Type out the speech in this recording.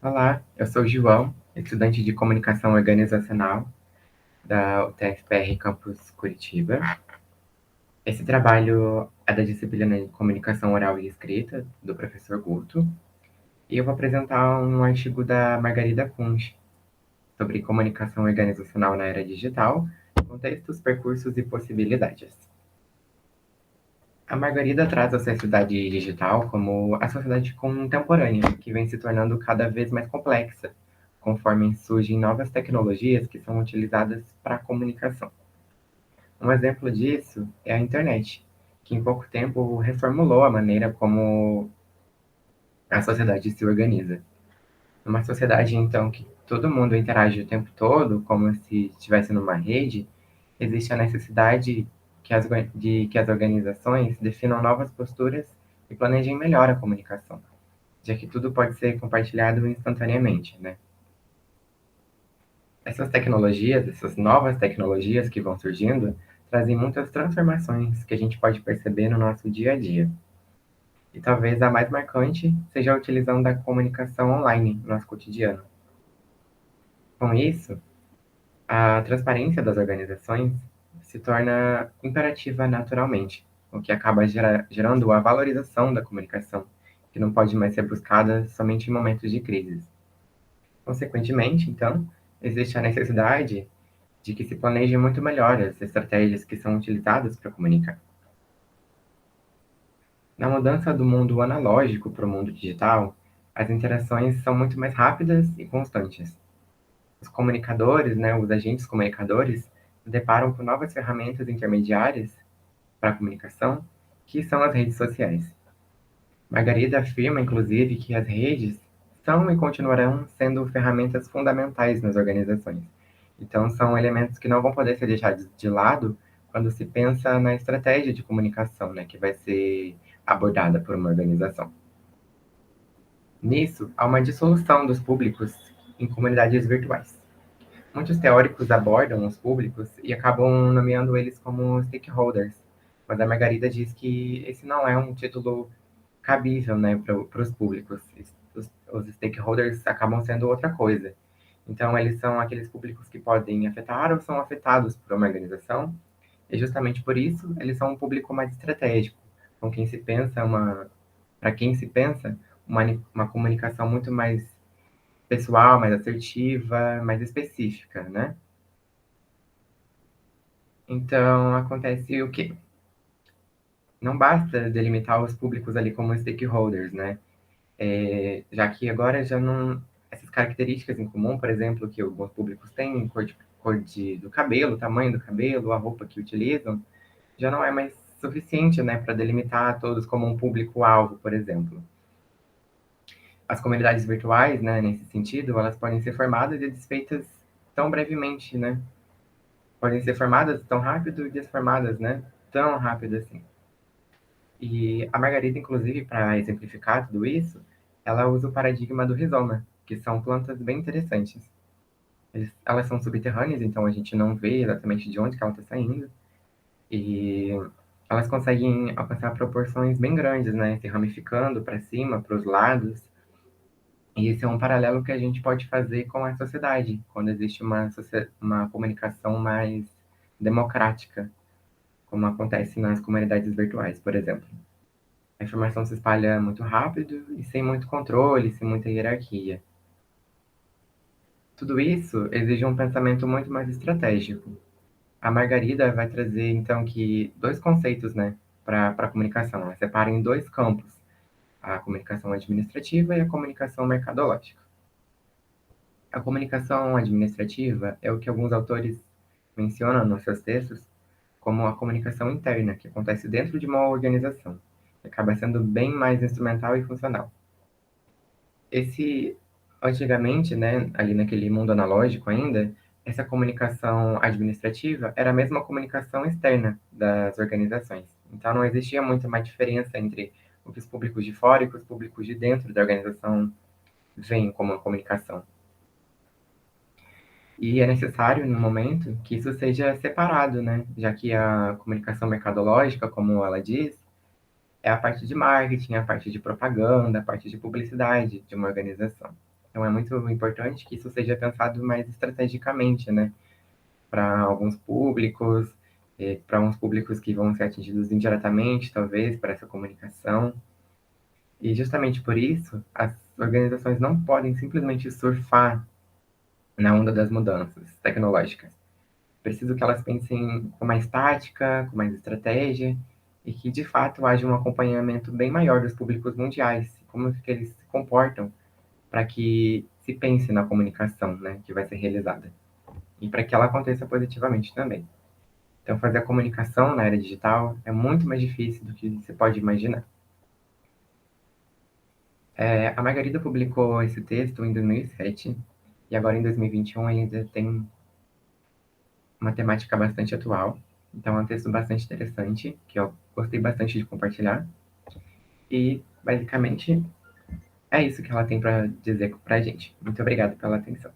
Olá, eu sou o João, estudante de Comunicação Organizacional da UTFPR Campus Curitiba. Esse trabalho é da disciplina de Comunicação Oral e Escrita, do professor Guto, e eu vou apresentar um artigo da Margarida Kunsch sobre comunicação organizacional na era digital, contextos, percursos e possibilidades. A Margarida traz a sociedade digital como a sociedade contemporânea, que vem se tornando cada vez mais complexa, conforme surgem novas tecnologias que são utilizadas para a comunicação. Um exemplo disso é a internet, que em pouco tempo reformulou a maneira como a sociedade se organiza. Numa sociedade, então, que todo mundo interage o tempo todo, como se estivesse numa rede, existe a necessidade de que as organizações definam novas posturas e planejem melhor a comunicação, já que tudo pode ser compartilhado instantaneamente, né? Essas novas tecnologias que vão surgindo, trazem muitas transformações que a gente pode perceber no nosso dia a dia. E talvez a mais marcante seja a utilização da comunicação online no nosso cotidiano. Com isso, a transparência das organizações se torna imperativa naturalmente, o que acaba gerando a valorização da comunicação, que não pode mais ser buscada somente em momentos de crise. Consequentemente, então, existe a necessidade de que se planeje muito melhor as estratégias que são utilizadas para comunicar. Na mudança do mundo analógico para o mundo digital, as interações são muito mais rápidas e constantes. Os comunicadores, né, os agentes comunicadores, se deparam com novas ferramentas intermediárias para a comunicação, que são as redes sociais. Margarida afirma, inclusive, que as redes são e continuarão sendo ferramentas fundamentais nas organizações. Então, são elementos que não vão poder ser deixados de lado quando se pensa na estratégia de comunicação, né, que vai ser abordada por uma organização. Nisso, há uma dissolução dos públicos em comunidades virtuais. Muitos teóricos abordam os públicos e acabam nomeando eles como stakeholders, mas a Margarida diz que esse não é um título cabível, né, para os públicos. Os stakeholders acabam sendo outra coisa. Então, eles são aqueles públicos que podem afetar ou são afetados por uma organização, e justamente por isso eles são um público mais estratégico, com quem se pensa para quem se pensa uma comunicação muito mais pessoal, mais assertiva, mais específica, né? Então, acontece o quê? Não basta delimitar os públicos ali como stakeholders, né? Já que agora já não. Essas características em comum, por exemplo, que alguns públicos têm, do cabelo, tamanho do cabelo, a roupa que utilizam, já não é mais suficiente, né, para delimitar todos como um público-alvo, por exemplo. As comunidades virtuais, né, nesse sentido, elas podem ser formadas e desfeitas tão brevemente, né? Podem ser formadas tão rápido e desformadas, né? Tão rápido assim. E a Margarida, inclusive, para exemplificar tudo isso, ela usa o paradigma do rizoma, que são plantas bem interessantes. Elas são subterrâneas, então a gente não vê exatamente de onde que ela está saindo. E elas conseguem alcançar proporções bem grandes, né? Se ramificando para cima, para os lados. E esse é um paralelo que a gente pode fazer com a sociedade, quando existe uma comunicação mais democrática, como acontece nas comunidades virtuais, por exemplo. A informação se espalha muito rápido e sem muito controle, sem muita hierarquia. Tudo isso exige um pensamento muito mais estratégico. A Margarida vai trazer, então, que dois conceitos, né, para a comunicação. Ela separa em dois campos, a comunicação administrativa e a comunicação mercadológica. A comunicação administrativa é o que alguns autores mencionam nos seus textos como a comunicação interna, que acontece dentro de uma organização, que acaba sendo bem mais instrumental e funcional. Esse, antigamente, né, ali naquele mundo analógico ainda, essa comunicação administrativa era a mesma comunicação externa das organizações. Então não existia muito uma diferença entre o que os públicos de fora e o que os públicos de dentro da organização veem como uma comunicação. E é necessário, no momento, que isso seja separado, né? Já que a comunicação mercadológica, como ela diz, é a parte de marketing, a parte de propaganda, a parte de publicidade de uma organização. Então é muito importante que isso seja pensado mais estrategicamente, né? Para alguns públicos, para uns públicos que vão ser atingidos indiretamente, talvez, para essa comunicação. E justamente por isso, as organizações não podem simplesmente surfar na onda das mudanças tecnológicas. Preciso que elas pensem com mais tática, com mais estratégia, e que de fato haja um acompanhamento bem maior dos públicos mundiais, como que eles se comportam para que se pense na comunicação, né, que vai ser realizada, e para que ela aconteça positivamente também. Então, fazer a comunicação na era digital é muito mais difícil do que você pode imaginar. A Margarida publicou esse texto em 2007, e agora em 2021 ainda tem uma temática bastante atual. Então, é um texto bastante interessante, que eu gostei bastante de compartilhar. E, basicamente, é isso que ela tem para dizer para a gente. Muito obrigado pela atenção.